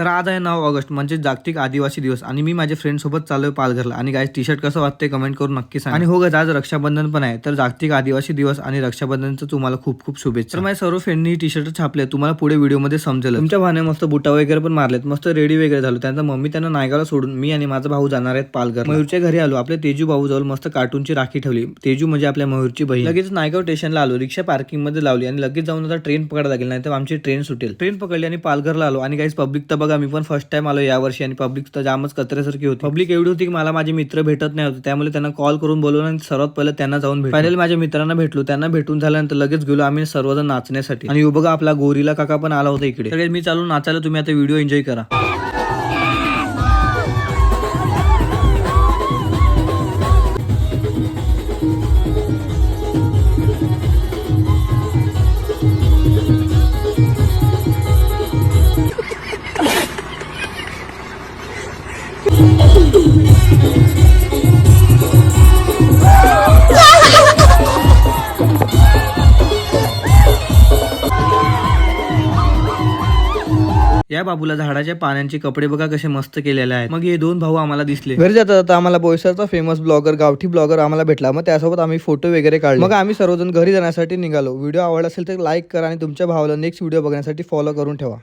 तर आज आहे 9 ऑगस्ट म्हणजे जागतिक आदिवासी दिवस आणि मी माझ्या फ्रेंड सोबत चाललोय पालघरला. आणि गाइस टी शर्ट कसं वाटतंय कमेंट करून नक्की सांगा. आणि हो गाइस आज रक्षाबंधन पण आहे, तर जागतिक आदिवासी दिवस आणि रक्षाबंधनचं तुम्हाला खूप खूप शुभेच्छा. तर माझ्या सर्व फ्रेंडनी टी शर्ट छापले, तुम्हाला पुढे व्हिडिओमध्ये समजेल. तुमच्या भावाने मस्त बुटा वगैरे पण मारलेत, मस्त रेडी वगैरे झालो. त्यांचा मम्मी त्यांना नायगावला सोडून मी आणि माझा भाऊ जाणार आहेत पालघर. मयूरच्या घरी आलो, आपल्या तेजू भाऊ जवळ मस्त कार्टूनची राखी ठेवली. तेजू म्हणजे आपल्या मयूरची बहीण. लगेच नायगाव स्टेशनला आलो, रिक्षा पार्किंग मध्ये लावली आणि लगेच जाऊन आता ट्रेन पकडायला लागेल, नाही तर आमची ट्रेन सुटेल. ट्रेन पकडली आणि पालघरला आलो. आणि गाइस पब्लिक तर बघा, मी पण फर्स्ट टाइम आलो यावर्षी आणि पब्लिक तर जामच कचऱ्यासारखी होती. पब्लिक एवढी होती की मला माझे मित्र भेटत नाही होते, त्यामुळे त्यांना कॉल करून बोलवलं आणि सर्वात पहिले त्यांना जाऊन भेटलो. फायनली माझ्या मित्रांना भेटलो, त्यांना भेटून झाल्यानंतर लगेच गेलो आम्ही सर्वजण नाचण्यासाठी. आणि बघा आपला गोरीला काका पण आला होता इकडे. तर मी चालू नाचायला, तुम्ही आता व्हिडिओ एन्जॉय करा. या बाबूला झाडाच्या पानांचे कपडे बघा कसे मस्त केलेले आहेत. मग हे दोन भाऊ आम्हाला दिसले. घरी जाता जाता आम्हाला बोईसरचा फेमस ब्लॉगर, गावठी ब्लॉगर आम्हाला भेटला. मग त्यासोबत आम्ही फोटो वगैरे काढले. मग आम्ही सर्वजण घरी जाण्यासाठी निघालो. व्हिडिओ आवडला असेल तर लाईक करा आणि तुमच्या भावाला नेक्स्ट व्हिडिओ बघण्यासाठी फॉलो करून ठेवा.